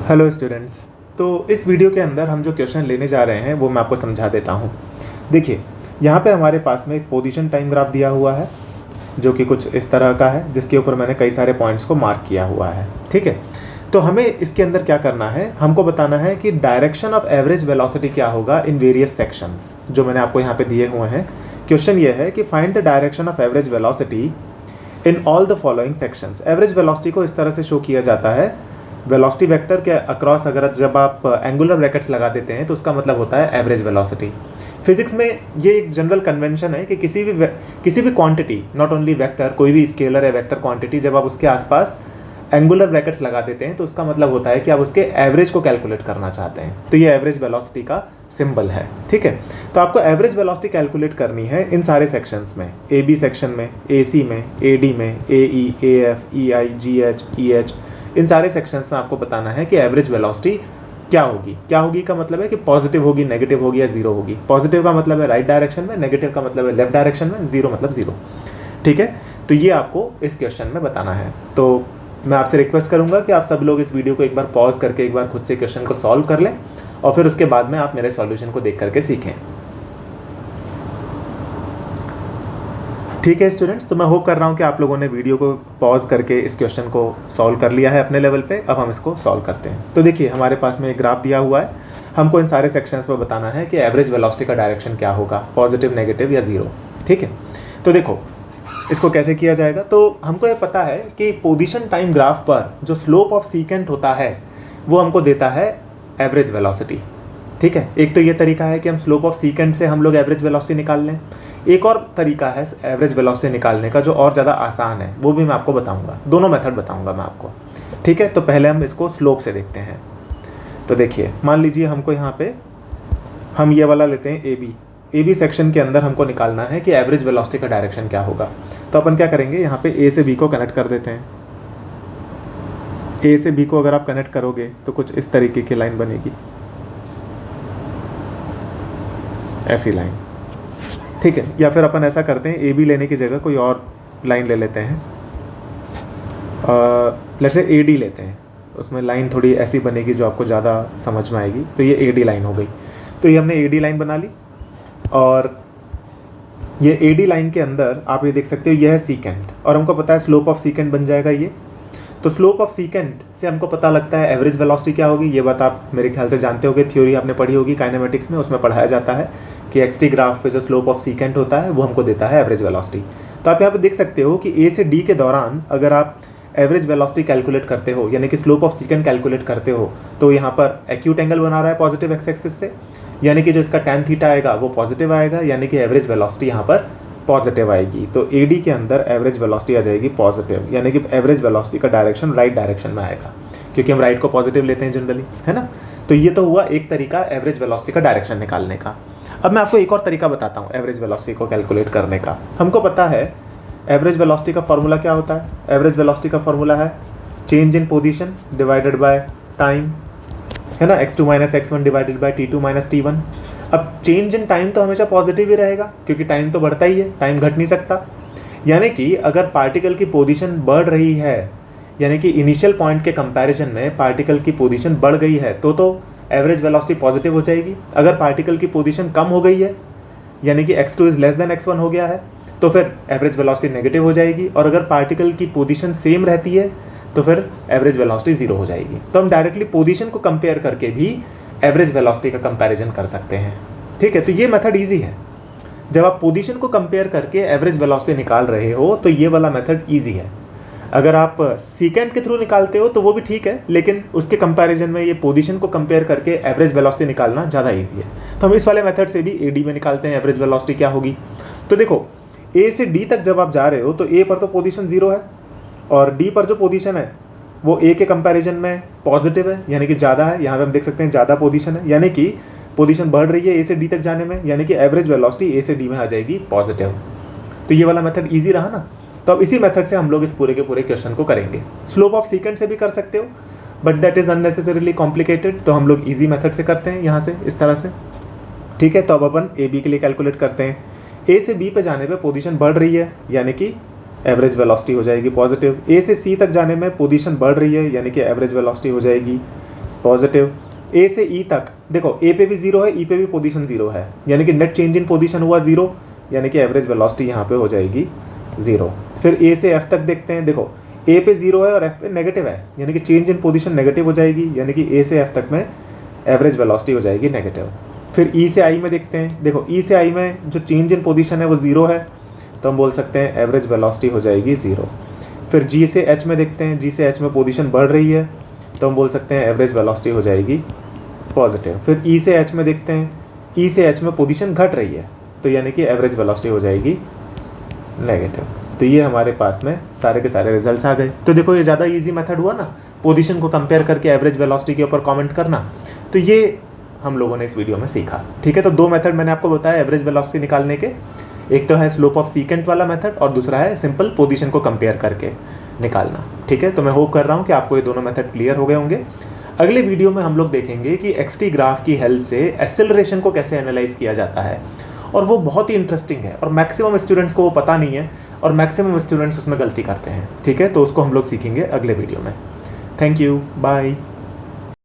Hello students. तो इस video के अंदर हम जो क्वेश्चन लेने जा रहे हैं वो मैं आपको समझा देता हूँ। देखिए, यहाँ पे हमारे पास में एक पोजीशन टाइम ग्राफ दिया हुआ है जो कि कुछ इस तरह का है, जिसके ऊपर मैंने कई सारे पॉइंट्स को मार्क किया हुआ है। ठीक है, तो हमें इसके अंदर क्या करना है, हमको बताना है कि डायरेक्शन ऑफ एवरेज वेलोसिटी क्या होगा इन वेरियस सेक्शंस, जो मैंने आपको यहाँ पे दिए हुए हैं। क्वेश्चन ये है कि find the direction of average velocity in all the following sections. Average velocity को इस तरह से शो किया जाता है, वेलोसिटी वेक्टर के अक्रॉस अगर जब आप एंगुलर ब्रैकेट्स लगा देते हैं तो उसका मतलब होता है एवरेज वेलोसिटी। फिजिक्स में ये एक जनरल कन्वेंशन है कि किसी भी क्वांटिटी, नॉट ओनली वेक्टर, कोई भी स्केलर है वेक्टर क्वांटिटी, जब आप उसके आसपास एंगुलर ब्रैकेट्स लगा देते हैं तो उसका मतलब होता है कि आप उसके एवरेज को कैलकुलेट करना चाहते हैं। तो ये एवरेज वेलोसिटी का सिंबल है। ठीक है, तो आपको एवरेज वेलोसिटी कैलकुलेट करनी है इन सारे सेक्शंस में, ए बी सेक्शन में, ए सी में, ए डी में, A E, A F, E I, G H, E H, इन सारे सेक्शंस में आपको बताना है कि एवरेज वेलोसिटी क्या होगी। क्या होगी का मतलब है कि पॉजिटिव होगी, नेगेटिव होगी या जीरो होगी। पॉजिटिव का मतलब है राइट डायरेक्शन में, नेगेटिव का मतलब है लेफ्ट डायरेक्शन में, जीरो मतलब जीरो। ठीक है, तो ये आपको इस क्वेश्चन में बताना है। तो मैं आपसे रिक्वेस्ट करूंगा कि आप सब लोग इस वीडियो को एक बार पॉज करके एक बार खुद से क्वेश्चन को सॉल्व कर लें और फिर उसके बाद में आप मेरे सॉल्यूशन को देख करके सीखें। ठीक है स्टूडेंट्स, तो मैं होप कर रहा हूँ कि आप लोगों ने वीडियो को पॉज करके इस क्वेश्चन को सॉल्व कर लिया है अपने लेवल पे। अब हम इसको सॉल्व करते हैं। तो देखिए, हमारे पास में एक ग्राफ दिया हुआ है, हमको इन सारे सेक्शंस में बताना है कि एवरेज वेलोसिटी का डायरेक्शन क्या होगा, पॉजिटिव, नेगेटिव या जीरो। ठीक है, तो देखो इसको कैसे किया जाएगा। तो हमको ये पता है कि पोजीशन टाइम ग्राफ पर जो स्लोप ऑफ सीकेंट होता है वो हमको देता है एवरेज वेलोसिटी। ठीक है, एक तो ये तरीका है कि हम स्लोप ऑफ सीकेंट से हम लोग एवरेज वेलोसिटी निकाल लें। एक और तरीका है एवरेज वेलोसिटी निकालने का जो और ज़्यादा आसान है, वो भी मैं आपको बताऊंगा। दोनों मेथड बताऊंगा मैं आपको। ठीक है, तो पहले हम इसको स्लोप से देखते हैं। तो देखिए, मान लीजिए हमको यहाँ पे हम ये वाला लेते हैं ए बी सेक्शन के अंदर हमको निकालना है कि एवरेज वेलोसिटी का डायरेक्शन क्या होगा। तो अपन क्या करेंगे, यहाँ पे ए से बी को कनेक्ट कर देते हैं। ए से बी को अगर आप कनेक्ट करोगे तो कुछ इस तरीके की लाइन बनेगी, ऐसी लाइन। ठीक है, या फिर अपन ऐसा करते हैं, ए बी लेने की जगह कोई और लाइन ले लेते हैं, लेट्स से ए डी लेते हैं, उसमें लाइन थोड़ी ऐसी बनेगी जो आपको ज़्यादा समझ में आएगी। तो ये ए डी लाइन हो गई। तो ये हमने ए डी लाइन बना ली और ये ए डी लाइन के अंदर आप ये देख सकते हो यह है सीकेंट, और हमको पता है स्लोप ऑफ सीकेंट बन जाएगा ये। तो स्लोप ऑफ सीकेंट से हमको पता लगता है एवरेज वेलोसिटी क्या होगी। ये बात आप मेरे ख्याल से जानते होगे, थ्योरी आपने पढ़ी होगी काइनेमेटिक्स में, उसमें पढ़ाया जाता है कि एक्सटी ग्राफ पे जो स्लोप ऑफ सीकेंट होता है वो हमको देता है एवरेज वेलोसिटी। तो आप यहाँ पे देख सकते हो कि ए से डी के दौरान अगर आप एवरेज वेलोसिटी कैलकुलेट करते हो, यानी कि स्लोप ऑफ सीकेंट कैलकुलेट करते हो, तो यहाँ पर एक्यूट एंगल बना रहा है पॉजिटिव एक्स एक्सिस से, यानी कि जो इसका टैन थीटा आएगा वो पॉजिटिव आएगा, यानी कि एवरेज वेलोसिटी यहाँ पर पॉजिटिव आएगी। तो ए डी के अंदर एवरेज वेलोसिटी आ जाएगी पॉजिटिव, यानी कि एवरेज वेलोसिटी का डायरेक्शन राइट डायरेक्शन में आएगा, क्योंकि हम राइट को पॉजिटिव लेते हैं जनरली, है ना। तो ये तो हुआ एक तरीका एवरेज वेलोसिटी का डायरेक्शन निकालने का। अब मैं आपको एक और तरीका बताता हूँ एवरेज वेलोसिटी को कैलकुलेट करने का। हमको पता है एवरेज वेलोसिटी का फॉर्मूला क्या होता है। एवरेज वेलोसिटी का फॉर्मूला है change in position divided by time, है ना, x2 minus x1 divided by t2 minus t1। अब चेंज इन टाइम तो हमेशा पॉजिटिव ही रहेगा, क्योंकि टाइम तो बढ़ता ही है, टाइम घट नहीं सकता। यानी कि अगर पार्टिकल की पोजीशन बढ़ रही है, यानी कि इनिशियल पॉइंट के कंपैरिजन में पार्टिकल की पोजीशन बढ़ गई है, तो एवरेज वेलोसिटी पॉजिटिव हो जाएगी। अगर पार्टिकल की पोजीशन कम हो गई है, यानी कि x2 is less than x1 हो गया है, तो फिर एवरेज वेलोसिटी नेगेटिव हो जाएगी। और अगर पार्टिकल की पोजीशन सेम रहती है तो फिर एवरेज वेलोसिटी जीरो हो जाएगी। तो हम डायरेक्टली पोजीशन को कंपेयर करके भी एवरेज वेलोसिटी का कंपैरिजन कर सकते हैं। ठीक है, तो ये मेथड इजी है। जब आप पोजीशन को कंपेयर करके एवरेज वेलोसिटी निकाल रहे हो तो ये वाला मेथड इजी है। अगर आप सीकेंट के थ्रू निकालते हो तो वो भी ठीक है, लेकिन उसके कंपैरिजन में ये पोजीशन को कंपेयर करके एवरेज वेलोसिटी निकालना ज़्यादा ईजी है। तो हम इस वाले मेथड से भी ए डी में निकालते हैं एवरेज वेलोसिटी क्या होगी। तो देखो, ए से डी तक जब आप जा रहे हो तो ए पर तो पोजीशन जीरो है और डी पर जो पोजीशन है वो ए के कंपैरिजन में पॉजिटिव है, यानी कि ज़्यादा है। यहाँ पे हम देख सकते हैं ज़्यादा पोजीशन है, यानी कि पोजीशन बढ़ रही है ए से डी तक जाने में, यानी कि एवरेज वेलोसिटी ए से डी में आ जाएगी पॉजिटिव। तो ये वाला मेथड इजी रहा ना। तो अब इसी मेथड से हम लोग इस पूरे के पूरे क्वेश्चन को करेंगे। स्लोप ऑफ सीकेंट से भी कर सकते हो, but that is unnecessarily complicated, तो हम लोग ईजी मेथड से करते हैं यहाँ से, इस तरह से। ठीक है, तो अब अपन ए बी के लिए कैलकुलेट करते हैं। ए से बी पे जाने पे पोजीशन बढ़ रही है, यानी कि एवरेज वेलोसिटी हो जाएगी पॉजिटिव। ए से सी तक जाने में पोजीशन बढ़ रही है, यानी कि एवरेज वेलोसिटी हो जाएगी पॉजिटिव। ए से ई तक देखो, ए पे भी 0 है, ई पे भी पोजीशन 0 है, यानी कि नेट चेंज इन पोजीशन हुआ 0, यानी कि एवरेज वेलोसिटी यहाँ पे हो जाएगी 0। फिर ए से एफ तक देखते हैं, देखो ए पे 0 है और एफ पे नेगेटिव है, यानी कि चेंज इन पोजीशन नेगेटिव हो जाएगी, यानी कि ए से एफ तक में एवरेज वेलोसिटी हो जाएगी नेगेटिव। फिर ई से आई में देखते हैं, देखो ई से आई में जो चेंज इन पोजीशन है वो 0 है, तो हम बोल सकते हैं एवरेज वेलोसिटी हो जाएगी 0। फिर जी से एच में देखते हैं, जी से एच में पोजीशन बढ़ रही है, तो हम बोल सकते हैं एवरेज वेलोसिटी हो जाएगी पॉजिटिव। फिर ई से एच में देखते हैं, ई से एच में पोजीशन घट रही है, तो यानी कि एवरेज वेलोसिटी हो जाएगी नेगेटिव। तो ये हमारे पास में सारे के सारे रिजल्ट्स आ गए। तो देखो ये ज़्यादा इजी मेथड हुआ ना, पोजीशन को कंपेयर करके एवरेज वेलोसिटी के ऊपर कमेंट करना। तो ये हम लोगों ने इस वीडियो में सीखा, ठीक है। तो 2 मेथड मैंने आपको बताया एवरेज वेलोसिटी निकालने के, एक तो है स्लोप ऑफ सीकेंट वाला मेथड और दूसरा है सिंपल पोजीशन को कंपेयर करके निकालना, ठीक है। तो मैं होप कर रहा हूँ कि आपको ये दोनों मेथड क्लियर हो गए होंगे। अगले वीडियो में हम लोग देखेंगे कि एक्सटी ग्राफ की हेल्प से एक्सेलरेशन को कैसे एनालाइज किया जाता है, और वो बहुत ही इंटरेस्टिंग है और मैक्सिमम स्टूडेंट्स को वो पता नहीं है और मैक्सिमम स्टूडेंट्स उसमें गलती करते हैं, ठीक है। तो उसको हम लोग सीखेंगे अगले वीडियो में। Thank you, bye.